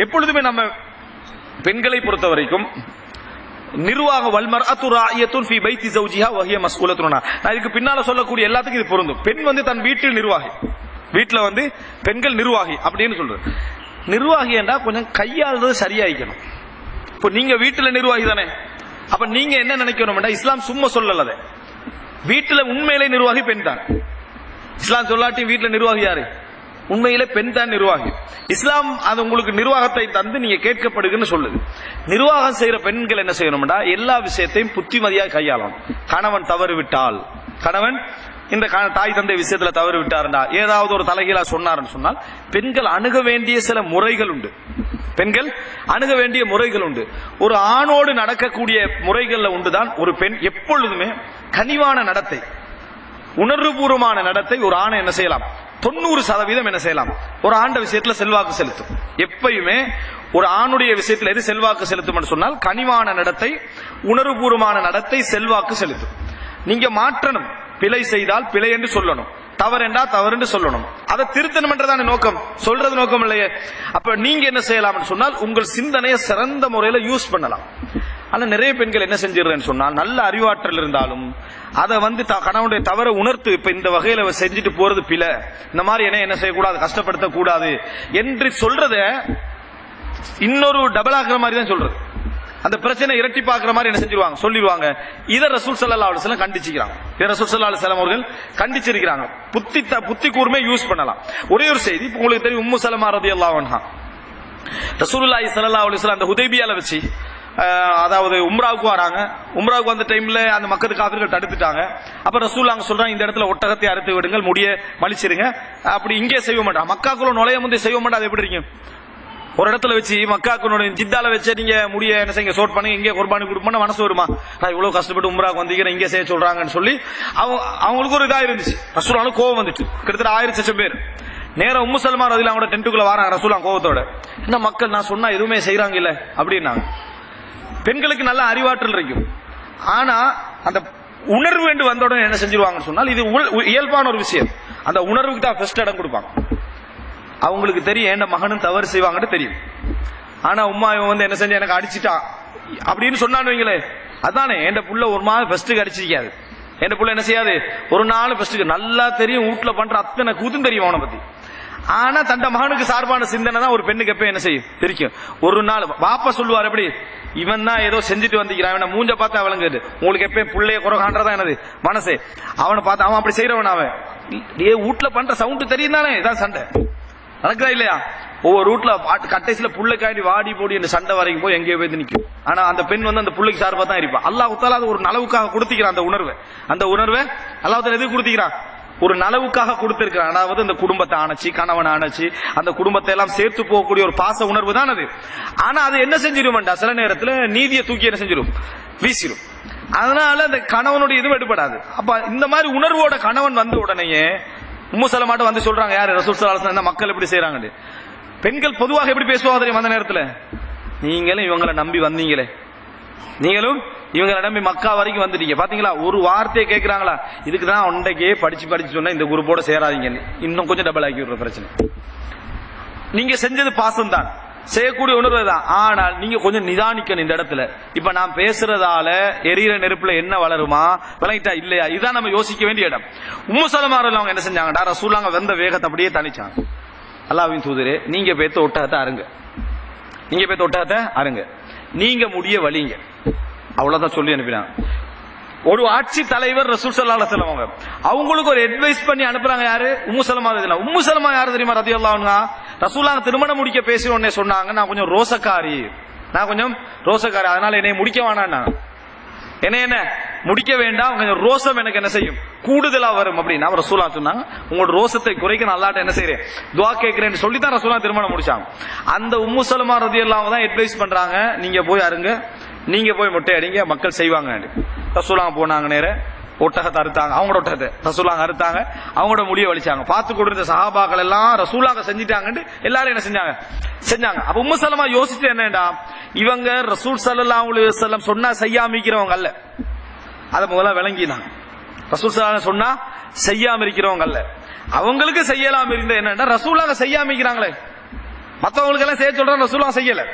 எப்பொழுதுமே நம்ம பெண்களை பொறுத்த வரைக்கும் நிர்வாக வல்மர்அத்து ராயியத்துன் ஃபீ பைத்தி ஜௌஜிஹா வ ஹிய மஸ்ஊலத்துன். நான் இதுக்கு பின்னால சொல்லக்கூடிய எல்லாத்துக்கும் இது பொருந்தும். பெண் தன் வீட்டில் நிர்வாகி, வீட்டுல பெண்கள் நிர்வாகி அப்படின்னு சொல்றது. நிர்வாகி என்றா கொஞ்சம் கையாளுறது சரியாயிக்கணும். இப்போ நீங்க வீட்டுல நிர்வாகி தானே, அப்ப நீங்க என்ன நினைக்கணும், இஸ்லாம் சும்மா சொல்லல, வீட்டுல உண்மையிலே நிர்வாகி பெண் தான். இஸ்லாம் சொல்லாட்டி வீட்டுல நிர்வாகி யாரு? உண்மையிலே பெண் தான் நிர்வாகி. இஸ்லாம் அது உங்களுக்கு நிர்வாகத்தை தந்து நீங்க கேட்கப்படுதுன்னு சொல்லுது. நிர்வாகம் செய்யற பெண்கள் என்ன செய்யணும்டா, எல்லா விஷயத்தையும் புத்திமதியாக கையாளணும். கணவன் தவறு விட்டால், கணவன் இந்த தாய் தந்தை விஷயத்துல தவறு விட்டாருண்டா, ஏதாவது ஒரு தலைகீழா சொன்னார்னு சொன்னால் பெண்கள் அணுக வேண்டிய சில முறைகள் உண்டு. பெண்கள் அணுக வேண்டிய முறைகள் உண்டு. ஒரு ஆணோடு நடக்கக்கூடிய முறைகள்ல உண்டுதான் ஒரு பெண் எப்பொழுதுமே கனிவான நடத்தை, உணர்வுபூர்வமான நடத்தை ஒரு ஆணை என்ன செய்யலாம், 90% என்ன செய்யலாம், ஒரு ஆண்ட விஷயத்துல செல்வாக்கு செலுத்தும். எப்பயுமே ஒரு ஆணுடைய விஷயத்துல எது செல்வாக்கு செலுத்தும் சொன்னால் கனிவான நடத்தை, உணர்வுபூர்வமான நடத்தை செல்வாக்கு செலுத்தும். நீங்க மாற்றணும். பிழை செய்தால் பிழை என்று சொல்லணும், தவறு என்றா தவறு என்று சொல்லணும். அதை திருத்தணும் என்றதான நோக்கம், சொல்றது நோக்கம் இல்லையே. அப்ப நீங்க என்ன செய்யலாம் சொன்னால் உங்கள் சிந்தனையை சிறந்த முறையில யூஸ் பண்ணலாம். ஆனா நிறைய பெண்கள் என்ன செஞ்சிடறேன்னு சொன்னால் நல்ல அறிவாற்றல் இருந்தாலும் அதை கணவனுடைய தவறை உணர்த்து, இப்ப இந்த வகையில செஞ்சுட்டு போறது பிழை, இந்த மாதிரி என்ன செய்யக்கூடாது, கஷ்டப்படுத்த கூடாது என்று சொல்றத இன்னொரு டபுள் ஆக்குற மாதிரி தான் சொல்றது. அந்த பிரச்சனை இரட்டி பாக்குற மாதிரி என்ன செஞ்சிருவாங்க, சொல்லிடுவாங்க. இத ரசூல் ஸல்லல்லாஹு அலைஹி வஸல்லம் கண்டிச்சிருக்காங்க. இத ரசூல் ஸல்லல்லாஹு அலைஹி வஸல்லம் அவர்கள் கண்டிச்சிருக்காங்க. புத்தி கூர்மை யூஸ் பண்ணலாம். ஒரே ஒரு செய்தி உங்களுக்கு தெரியும், உம்மு சலமா ரலியல்லாஹு அன்ஹா ரசூலுல்லாஹி ஸல்லல்லாஹு அலைஹி வஸல்லம் அந்த ஹுதைபியால வச்சு, அதாவது உம்ராவுக்கு வராங்க. உம்ராவுக்கு வந்த டைம்ல அந்த மக்கத்து காபிர்கள் தடுத்துட்டாங்க. அப்ப ரசூல் அங்க சொல்றாங்க, இந்த இடத்துல ஒட்டகத்தை அறுத்து விடுங்கள், முடிய மலிச்சிருங்க. அப்படி இங்கே செய்ய மாட்டாங்க, மக்காக்குள்ள நுழைய முந்தைய செய்ய மாட்டாங்க. எப்படி இருக்கும், ஒரு இடத்துல வச்சு மக்காக்குனுடைய ஜித்தால வச்சு நீங்க முடிய என்ன செய்ய சோட் பண்ணி இங்கே குர்பானி கொடுப்போம்னா மனசு வருமா, நான் இவ்வளவு கஷ்டப்பட்டு உம்ராவுக்கு வந்தீங்க இங்கே செய்ய சொல்றாங்கன்னு சொல்லி அவங்களுக்கு ஒரு இதா இருந்துச்சு. ரசூலுல்லாஹ் கோவம் வந்துட்டு, கிட்டத்தட்ட 1000 பேர் நேரம் உம்மு சலமா ரலியல்லாஹு அன்ஹா டென்ட்டுக்குள்ள வராங்க. ரசூலுல்லாஹ் கோவத்தோட, என்ன மக்கள் நான் சொன்னா எதுவுமே செய்யறாங்க இல்ல அப்படின்னாங்க. பெண்களுக்கு நல்ல அறிவாற்றல் இருக்கும். ஆனா அந்த உணர்வு என்று வந்த உடனே என்ன செஞ்சிருவாங்கன்னு சொன்னால் இது இயல்பான ஒரு விஷயம். அந்த உணர்வுக்கு தான் ஃபர்ஸ்ட் இடம் கொடுப்பாங்க. அவங்களுக்கு தெரியும் என்ன மகனும் தவறு செய்வாங்கன்னு தெரியும். ஆனா உம்மா இவன் என்ன செஞ்ச எனக்கு அடிச்சுட்டான் அப்படின்னு சொன்னான்னு வைங்களே, அதானே என் புள்ள ஒரு மாதிரி ஃபர்ஸ்ட்டுக்கு அடிச்சிருக்காது, என் புள்ள என்ன செய்யாது ஒரு நாள் ஃபர்ஸ்ட்டுக்கு நல்லா தெரியும், வீட்டுல பண்ற அத்தனை கூத்தும் தெரியும் அவனை பத்தி. ஆனா தண்ட மகனுக்கு சார்பான சிந்தனை தான் ஒரு பெண்ணுக்கு எப்ப என்ன செய்யும் தெரியும். ஒரு நாள் வாப்பா சொல்லுவார், எப்படி இவன் தான் ஏதோ செஞ்சுட்டு வந்திருக்கிறான், மூஞ்ச பார்த்தா அவளுங்க உங்களுக்கு எப்பயும் பிள்ளைய குறை காண்றதா என்னது மனசே, அவனை பார்த்து அவன் அப்படி செய்யறவன், அவன் வீட்டுல பண்ற சவுண்ட் தெரியும் தானே, இதான் சண்டை நடக்குதா இல்லையா. ஒவ்வொரு ரூட்ல கட்டைசில புள்ளைக்காண்டி வாடி போடி இந்த சண்டை வரைக்கும் போய் எங்கேயோ போய் நிற்கும். ஆனா அந்த பெண் அந்த புள்ளைக்கு சார்பா தான் இருப்பான். அல்லாஹ் தஆலா அது ஒரு நலவுக்காக கொடுத்திக்கிறான். அந்த உணர்வை அல்லாஹ் தஆலா எதுக்கு கொடுத்திக்கிறான், ஒரு நலவுக்காக கொடுத்திருக்கிறான். அதாவது அந்த குடும்பத்தை அணைச்சி, கணவனை அணைச்சி, அந்த குடும்பத்தை எல்லாம் சேர்த்து போகக்கூடிய ஒரு பாச உணர்வு தான் அது. ஆனா அது என்ன செஞ்சிருமாண்டா, சில நேரத்துல நீதியை தூக்கி என்ன செஞ்சிடும், வீசிடும். அதனால அந்த கணவனுடைய இது எடுபடாது. அப்ப இந்த மாதிரி உணர்வோட கணவன் வந்த உடனேயே உம்மு சலமாட்ட வந்து சொல்றாங்க, யாரு ரசூல் ஸல்லல்லாஹு அலைஹி வஸல்லம் மக்கள் எப்படி செய்யறாங்க. பெண்கள் பொதுவாக எப்படி பேசுவாங்க தெரியும், அந்த நேரத்துல நீங்களும் இவங்களை நம்பி வந்தீங்களே, நீங்களும் இவங்களை நம்பி மக்கா வரைக்கும் வந்துட்டீங்க பாத்தீங்களா, ஒரு வார்த்தையை கேட்கிறாங்களா, இதுக்குதான் ஒன்றைக்கே படிச்சு சொன்னா இந்த குரூப்போட சேராதீங்க, இன்னும் கொஞ்சம் டபுள் ஆக்கி விடுற பிரச்சனை. நீங்க செஞ்சது பாசம் தான், செய்யக்கூடிய உணர்வு தான். ஆனால் நீங்க கொஞ்சம் நிதானிக்கணும் இந்த இடத்துல. இப்ப நான் பேசுறதால எரியிற நெருப்புல என்ன வளருமா, விளங்கிட்டா இல்லையா, இதான் நம்ம யோசிக்க வேண்டிய இடம். உம்மு சலமா ரலியல்லாஹு அவங்க என்ன செஞ்சாங்கடா, ரசூலுல்லாஹ் வந்த வேகத்தை அப்படியே தணிச்சாங்க. அல்லாஹ்வின் தூதரே, நீங்க பேத்த ஒட்டகத்தை அருங்க, நீங்க பேத்த ஒட்டகத்தை அருங்க, நீங்க முடிய வலிங்க, அவ்வளவுதான் சொல்லி அனுப்பினாங்க. ஒரு ஆட்சி தலைவர் ரசூல் ஸல்லல்லாஹு அலைஹி வஸல்லம் அவங்களுக்கு ஒரு அட்வைஸ் பண்ணி அனுப்புறாங்க. யாரு, உம்மு சலமா ரலியல்லாஹு. உம்மு சலமா யாரு தெரியுமா ரலியல்லாஹு அன்ஹா, ரசூலுல்லாஹ் திருமணம் முடிக்க பேசின உடனே சொன்னாங்க, நான் கொஞ்சம் ரோசக்காரி, அதனால என்னை முடிக்க வேணாம், என்ன முடிக்க வேண்டாம், கொஞ்சம் ரோசம் எனக்கு என்ன செய்யும் கூடுதலா வரும் அப்படின்னு அவர் ரசூலுல்லாஹ் சொன்னாங்க. உங்களோட ரோசத்தை குறைக்க நான் அல்லாஹ்ட்ட என்ன செய்றேன், துஆ கேட்கிறேன்னு சொல்லி தான் ரசூலுல்லாஹ் திருமணம் முடிச்சாங்க. அந்த உம்மு சலமா ரலியல்லாஹு தான் அட்வைஸ் பண்றாங்க, நீங்க போய் அருங்க, நீங்க போய் முட்டை அடிங்க, மக்கள் செய்வாங்க. ரசூலுல்லாஹ் போனாங்க, நேர ஒட்டகத்தை அறுத்தாங்க, அவங்களோட ஒட்டகத்தை ரசூலுல்லாஹ் அறுத்தாங்க, அவங்களோட முடிய வலிச்சாங்க. பார்த்து கொடுத்த சஹாபாக்கள் எல்லாம் ரசூலுல்லாஹ் செஞ்சிட்டாங்கன்னு எல்லாரும் என்ன செஞ்சாங்க. அப்ப உம்மு சலமா யோசிச்சு என்னடா, இவங்க ரசூல் ஸல்லல்லாஹு அலைஹி வஸல்லம் சொன்னா செய்யாம இருக்கிறவங்க அல்ல, அத முதல்ல விளங்கினாங்க. ரசூல் ஸல்லல்லாஹு அலைஹி சொன்னா செய்யாம இருக்கிறவங்க அல்ல, அவங்களுக்கு செய்யலாம் இருந்த என்னன்னா ரசூலுல்லாஹ் செய்யாம இருக்கிறாங்களே, மற்றவங்களுக்கு எல்லாம் செய்ய சொல்ற ரசூலுல்லாஹ் செய்யல.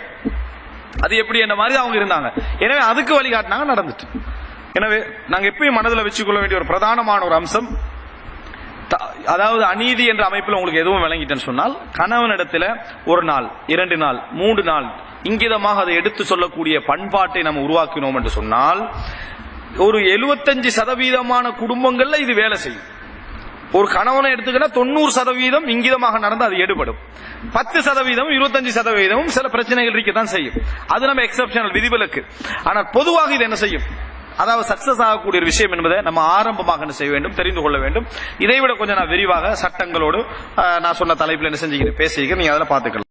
அது எப்படி என்ன மாதிரி அவங்க இருந்தாங்க. எனவே அதுக்கு வழிகாட்டினாங்க, நடந்துட்டு. எனவே நாங்க எப்பயும் மனதில் வச்சுக்கொள்ள வேண்டிய ஒரு பிரதானமான ஒரு அம்சம், அதாவது அநீதி என்ற அமைப்பில் உங்களுக்கு எதுவும் விளங்கிட்டேன்னு சொன்னால், கணவனிடத்துல ஒரு நாள் 2 நாள் 3 நாள் இங்கிதமாக அதை எடுத்து சொல்லக்கூடிய பண்பாட்டை நம்ம உருவாக்கினோம் என்று சொன்னால், ஒரு 75% குடும்பங்கள்ல இது வேலை செய்யும். ஒரு கணவனை எடுத்துக்கிட்டா 90% இங்கிதமாக நடந்து அது எடுபடும். 10% 25% சில பிரச்சனைகள் இருக்கத்தான் செய்யும். அது நம்ம எக்ஸப்ஷனல், விதிவிலக்கு. ஆனால் பொதுவாக இது என்ன செய்யும், அதாவது சக்சஸ் ஆகக்கூடிய ஒரு விஷயம் என்பதை நம்ம ஆரம்பமாக என்ன செய்ய வேண்டும், தெரிந்து கொள்ள வேண்டும். இதைவிட கொஞ்சம் நான் விரிவாக சட்டங்களோடு நான் சொன்ன தலைப்பில் என்ன செஞ்சுக்கிறேன், பேசிக்கிறேன். நீங்க அதில் பார்த்துக்கலாம்.